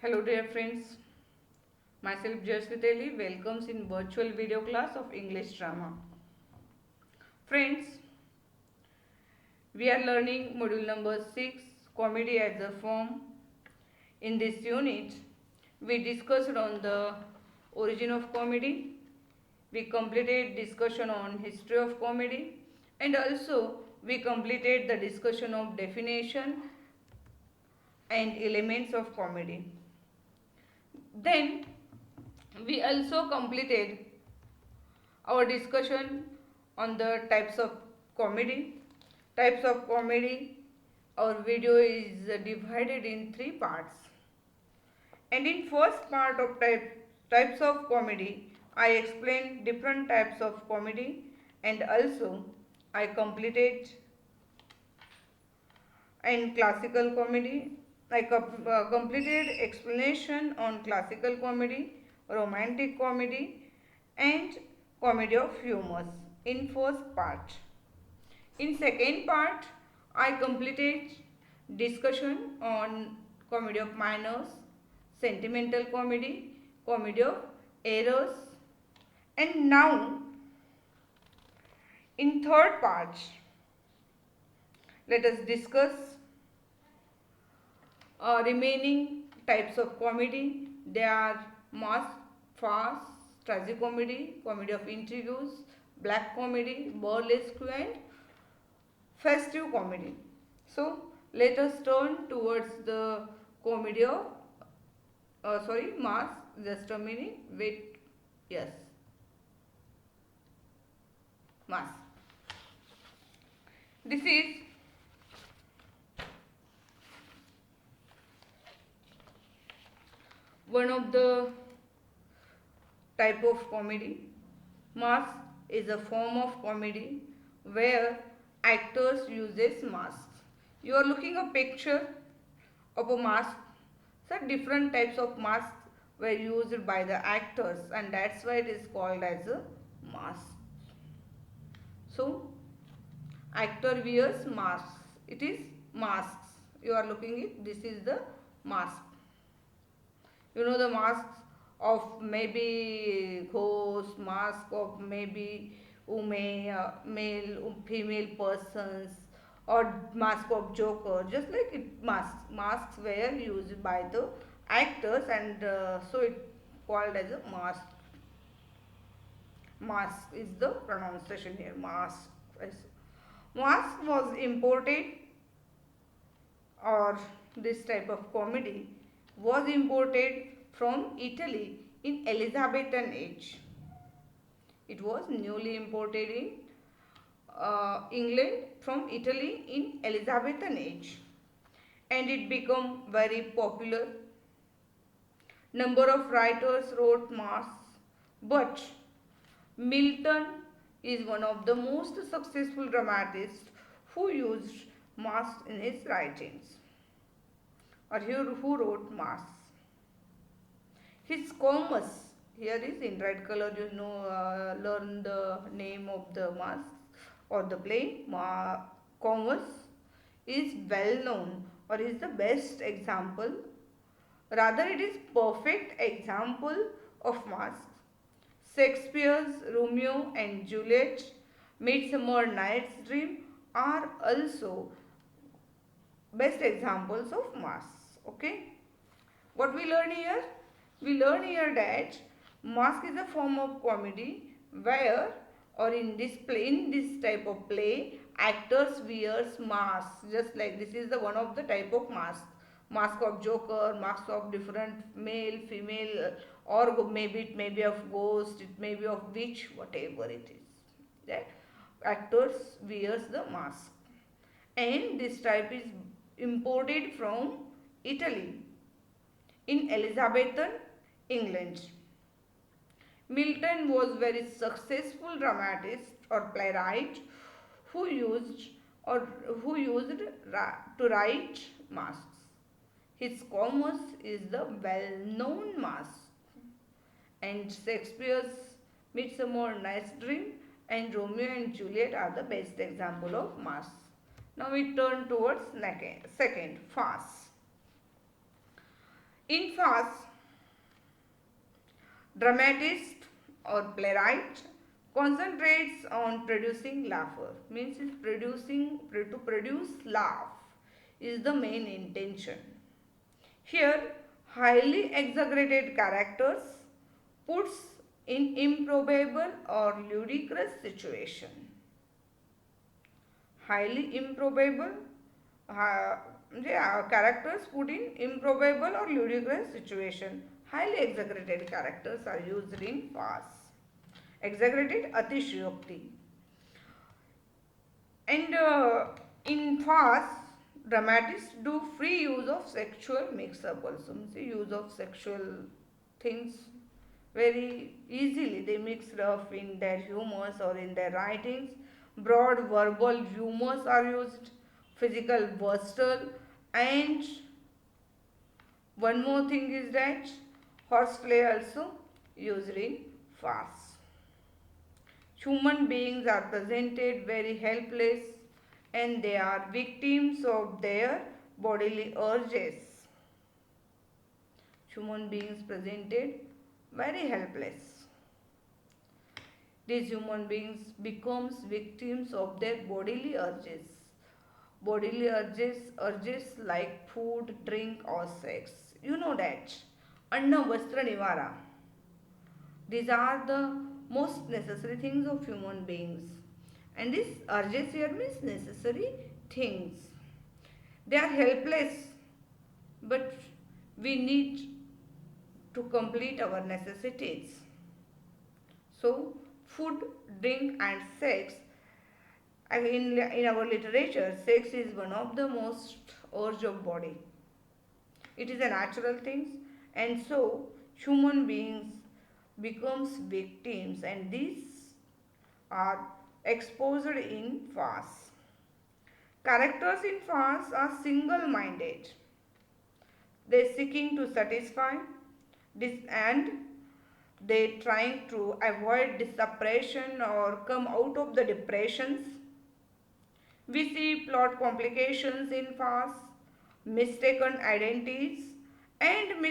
Hello dear friends, myself Jaswit Ali welcomes in virtual video class of English drama. Friends, we are learning module number 6, comedy as a form. In this unit, we discussed on the origin of comedy, we completed discussion on history of comedy, and also we completed the discussion of definition and elements of comedy. Then we also completed our discussion on the types of comedy. Types of comedy, our video is divided in three parts. And in first part of types of comedy, I explained different types of comedy, and also I completed in classical comedy. I completed explanation on classical comedy, romantic comedy, and comedy of humors in first part. In second part, I completed discussion on comedy of manners, sentimental comedy, comedy of errors, and now in third part, let us discuss remaining types of comedy. They are mass, farce, tragicomedy, comedy of intrigues, black comedy, burlesque, and festive comedy. So let us turn towards the comedy of mass. Just a minute. Wait. Yes, mass. This is one of the type of comedy. Mask is a form of comedy where actors uses masks. You are looking a picture of a mask. So different types of masks were used by the actors, and that's why it is called as a mask. So actor wears masks. It is masks. You are looking it. This is the mask. You know the masks of maybe ghost, mask of maybe male, female persons, or mask of joker. Just like it, masks were used by the actors, and so it called as a mask. Mask is the pronunciation here. Mask. Mask was imported, or this type of comedy was imported from Italy in Elizabethan age. It was newly imported in England from Italy in Elizabethan age, and it became very popular. Number of writers wrote masks, but Milton is one of the most successful dramatists who used masks in his writings, or who wrote masks. His Comus, here is in red color, learn the name of the mask or the play. Comus is well known, or is the best example, rather it is perfect example of masks. Shakespeare's Romeo and Juliet, Midsummer Night's Dream are also best examples of masks. Okay. What we learn here? We learn here that mask is a form of comedy where, or in this type of play, actors wears masks. Just like this is the one of the type of mask. Mask of joker, mask of different male, female, or maybe it may be of ghost, it may be of witch, whatever it is. That actors wears the mask, and this type is imported from Italy in Elizabethan England. Milton was very successful dramatist or playwright who used to write masks. His Comus is the well-known mask, and Shakespeare's Midsummer Night's Dream and Romeo and Juliet are the best example of masks. Now we turn towards second, farce. In farce, dramatist or playwright concentrates on producing laughter, means is producing to produce laugh is the main intention. Here highly exaggerated characters puts in improbable or ludicrous situation. Highly improbable characters put in improbable or ludicrous situation. Highly exaggerated characters are used in farce. Exaggerated atishayokti. And in farce, dramatists do free use of sexual mix-up also. Means use of sexual things very easily. They mix up in their humors or in their writings. Broad verbal humors are used, physical versatile, and one more thing is that horseplay also used in farce. Human beings are presented very helpless and they are victims of their bodily urges. Human beings presented very helpless. These human beings becomes victims of their bodily urges. Bodily urges like food, drink or sex. You know that. Anna Vastra Nivara. These are the most necessary things of human beings. And this urges here means necessary things. They are helpless, but we need to complete our necessities. So, food, drink, and sex. In our literature, sex is one of the most urge of body. It is a natural thing, and so human beings becomes victims, and these are exposed in farce. Characters in farce are single-minded. They seeking to satisfy this and they trying to avoid depression or come out of the depressions. We see plot complications in farce, mistaken identities, and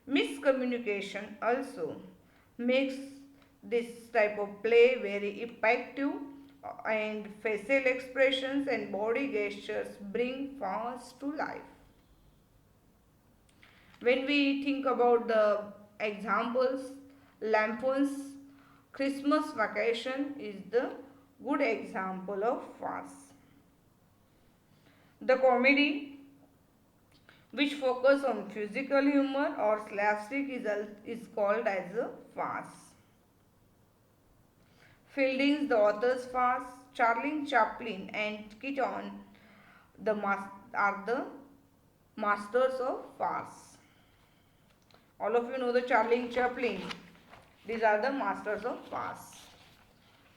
miscommunication also makes this type of play very effective, and facial expressions and body gestures bring farce to life. When we think about the examples, Lampoon's Christmas Vacation is the good example of farce. The comedy which focus on physical humor or slapstick is called as a farce. Fielding's The Author's Farce, Charlie Chaplin and Keaton are the masters of farce. All of you know the Charlie Chaplin. These are the masters of farce.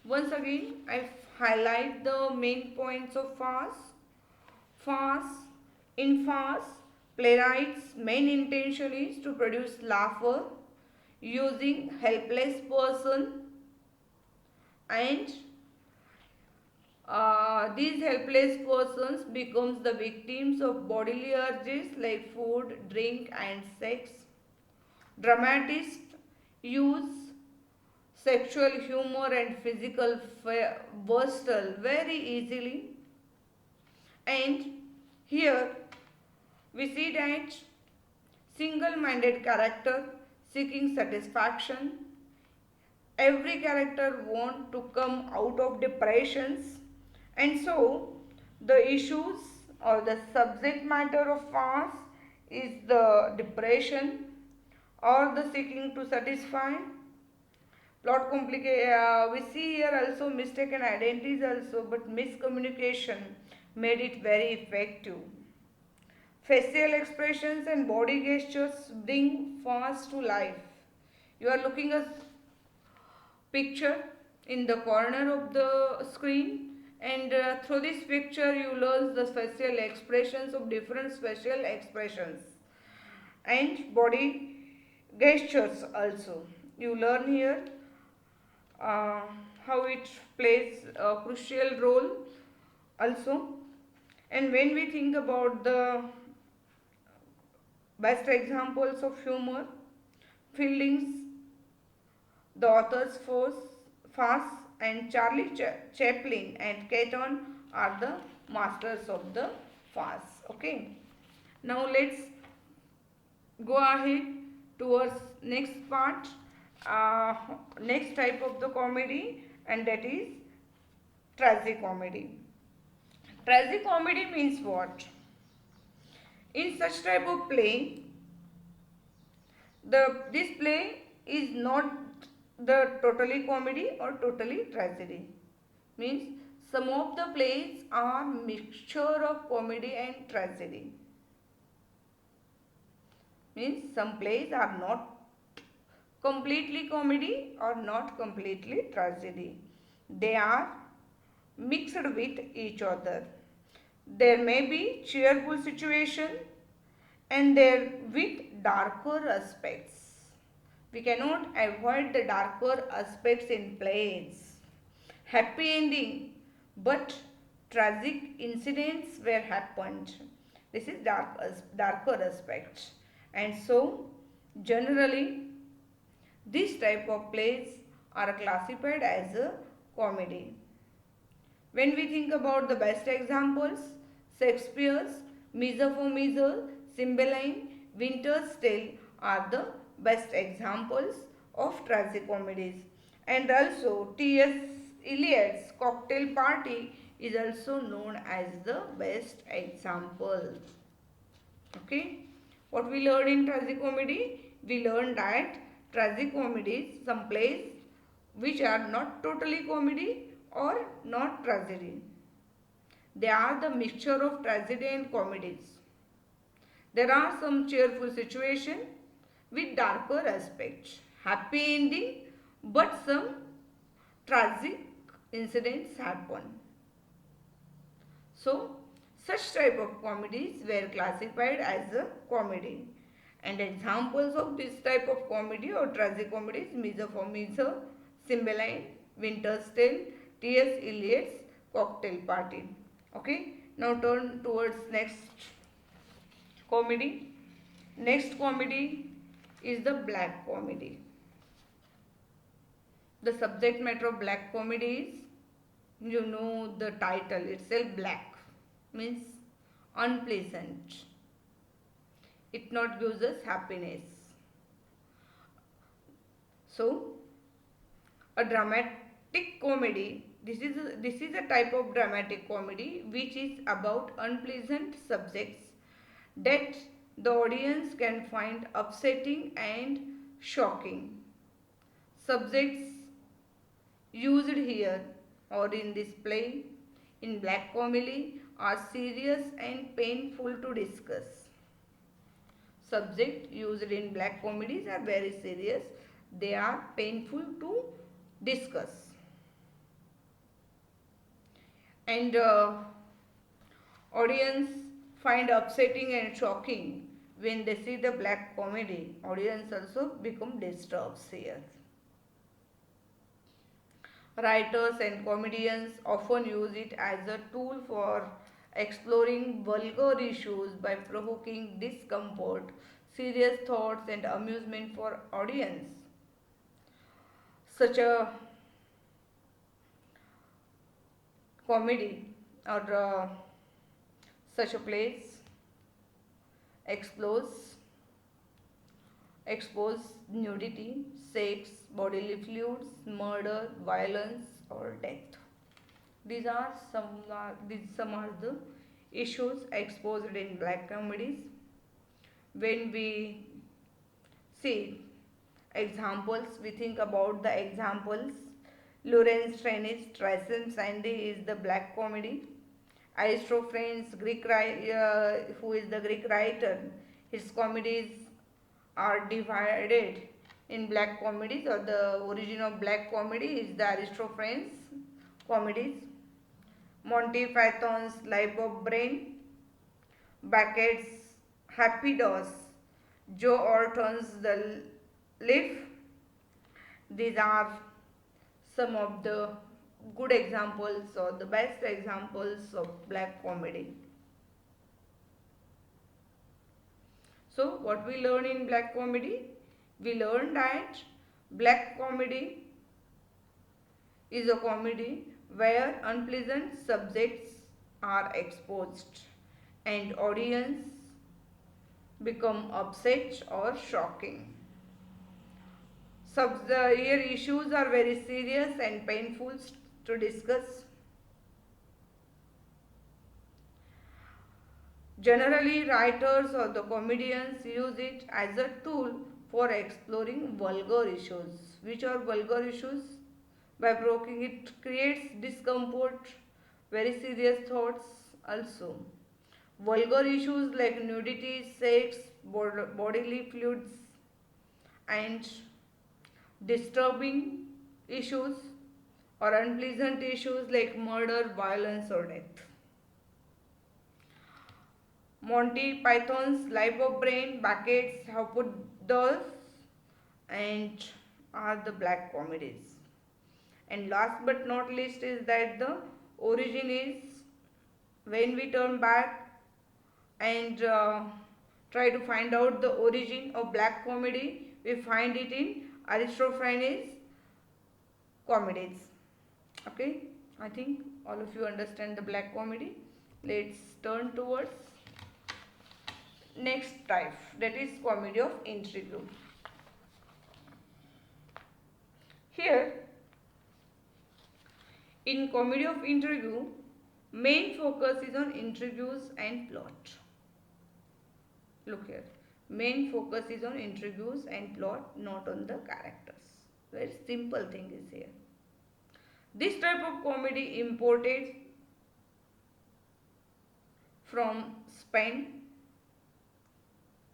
Once again, I highlight the main points of farce. Farce. In farce, playwright's main intention is to produce laughter using helpless person, and these helpless persons becomes the victims of bodily urges like food, drink and sex. Dramatists use sexual humor and physical versatile very easily, and here we see that single-minded character seeking satisfaction. Every character want to come out of depressions, and so the issues or the subject matter of farce is the depression or the seeking to satisfy. Plot complication, we see here also mistaken identities also, but miscommunication made it very effective. Facial expressions and body gestures bring farce to life. You are looking at picture in the corner of the screen, and through this picture you learn the facial expressions of different facial expressions and body gestures also. You learn here how it plays a crucial role also. And when we think about the best examples of humor, Fielding's The Author's Farce, and Charlie Chaplin and Keaton are the masters of the farce. Okay. Now let's go ahead towards next part, uh, next type of the comedy, and that is tragicomedy. Tragicomedy means what? In such type of play, this play is not the totally comedy or totally tragedy. Means some of the plays are mixture of comedy and tragedy. Means some plays are not completely comedy or not completely tragedy. They are mixed with each other. There may be cheerful situation and there with darker aspects. We cannot avoid the darker aspects in plays. Happy ending, but tragic incidents were happened. This is darker aspect. And so, generally, this type of plays are classified as a comedy. When we think about the best examples, Shakespeare's Miser for Miser, Cymbeline, Winter's Tale are the best examples of tragicomedies. And also T.S. Eliot's Cocktail Party is also known as the best example. Okay. What we learned in tragicomedy? We learned that tragicomedies, some plays which are not totally comedy or not tragedy. They are the mixture of tragedy and comedies. There are some cheerful situations with darker aspects, happy ending, but some tragic incidents happen. So, such type of comedies were classified as a comedy. And examples of this type of comedy or tragicomedy is Miser for Miser, Cymbeline, Winter's Tale, T.S. Eliot's Cocktail Party. Okay, now turn towards next comedy. Next comedy is the black comedy. The subject matter of black comedy is, you know the title itself, black means unpleasant. It not gives us happiness. So, a dramatic comedy, this is a type of dramatic comedy which is about unpleasant subjects that the audience can find upsetting and shocking. Subjects used here or in this play in black comedy are serious and painful to discuss. Subjects used in black comedies are very serious. They are painful to discuss. And audience find upsetting and shocking when they see the black comedy. Audience also become disturbed here. Writers and comedians often use it as a tool for exploring vulgar issues by provoking discomfort, serious thoughts and amusement for audience. Such a comedy or such a place explores expose nudity, sex, bodily fluids, murder, violence or death. These are some are the issues exposed in black comedies. When we see examples, we think about the examples. Lawrence Fiennes' Tristan Sandy is the black comedy. Aristophanes, who is the Greek writer, his comedies are divided in black comedies, or the origin of black comedy is the Aristophanes comedies. Monty Python's Life of Brain, Beckett's Happy Days, Joe Orton's The Leaf. These are some of the good examples or the best examples of black comedy. So what we learn in black comedy? We learn that black comedy is a comedy where unpleasant subjects are exposed and audience become upset or shocking. Here issues are very serious and painful to discuss. Generally, writers or the comedians use it as a tool for exploring vulgar issues. Which are vulgar issues? By provoking it creates discomfort, very serious thoughts also. Vulgar issues like nudity, sex, bodily fluids, and disturbing issues or unpleasant issues like murder, violence, or death. Monty Python's Life of Brain, Beckett's How Put Dolls, and are the black comedies. And last but not least is that the origin is when we turn back and try to find out the origin of black comedy, we find it in Aristophanes' comedies. Okay, I think all of you understand the black comedy. Let's turn towards next type, that is comedy of intrigue. Here in comedy of intrigue, main focus is on intrigues and plot. Look here, main focus is on intrigues and plot, not on the characters. Very simple thing is here. This type of comedy imported from Spain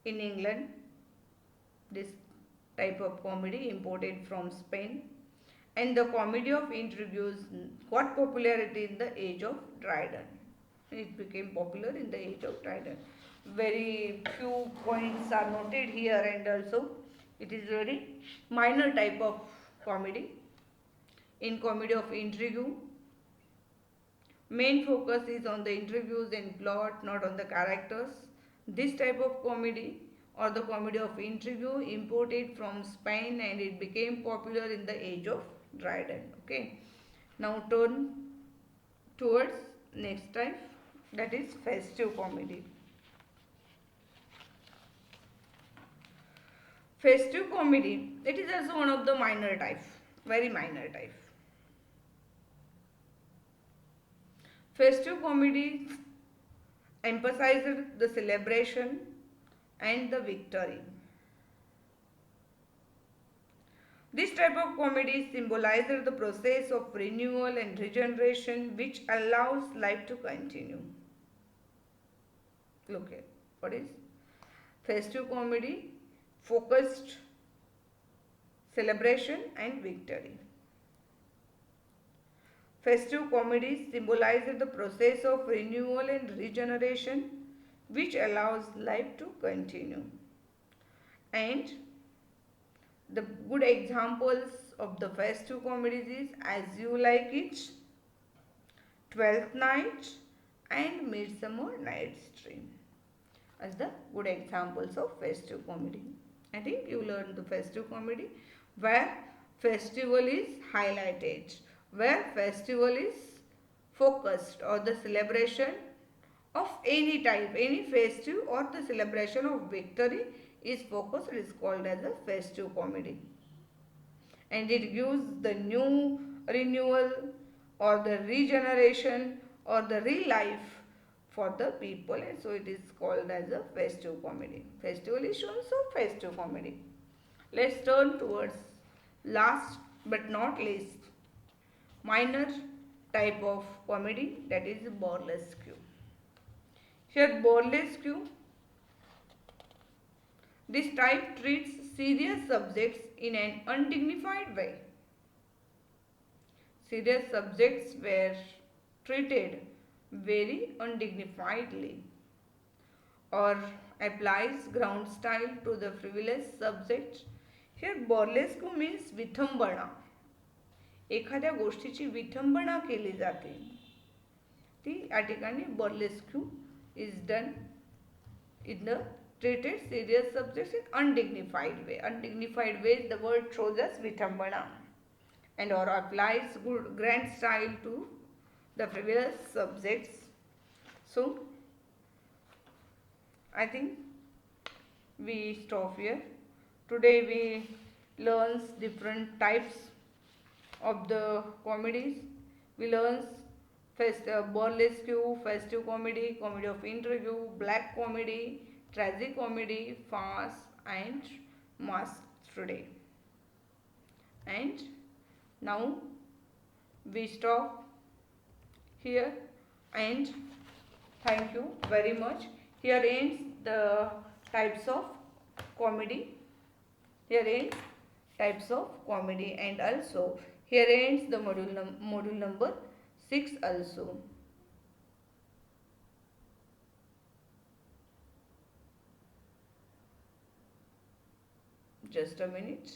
in England. This type of comedy imported from Spain, and the comedy of intrigues got popularity in the age of Dryden. It became popular in the age of Dryden. Very few points are noted here, and also it is very minor type of comedy. In comedy of intrigue, main focus is on the intrigues and plot, not on the characters. This type of comedy or the comedy of intrigue imported from Spain, and it became popular in the age of Dryden. Okay. Now turn towards next type, that is festive comedy. Festive comedy, it is also one of the minor type, very minor type. Festive comedy emphasizes the celebration and the victory. This type of comedy symbolizes the process of renewal and regeneration which allows life to continue. Look here, what is festive comedy? Focused celebration and victory. Festive comedy symbolizes the process of renewal and regeneration which allows life to continue. And the good examples of the festive comedies is As You Like It, Twelfth Night, and Midsummer Night's Dream as the good examples of festive comedy. I think you learned the festive comedy where festival is highlighted, where festival is focused, or the celebration of any type, any festive or the celebration of victory is focused, is called as a festive comedy. And it gives the new renewal or the regeneration or the re-life for the people, and so it is called as a festive comedy. Festival is shown, so festive comedy. Let's turn towards last but not least minor type of comedy, that is burlesque. Here burlesque, this type treats serious subjects in an undignified way. Serious subjects were treated very undignifiedly, or applies ground style to the frivolous subject. Here burlesque means विठंबना. एखाद्या गोष्टीची विठंबना केली जाते ती या ठिकाणी burlesque is done in the treated serious subjects in undignified way. Undignified way, the word shows us vitambana, and or applies good grand style to the frivolous subjects. So I think we stop here. Today we learns different types of the comedies. We learns burlesque, festive comedy, comedy of interview, black comedy, tragic comedy, farce, and mask today. And now we stop here, and thank you very much. Here ends the types of comedy. Here ends types of comedy, and also here ends the module number 6 also. Just a minute.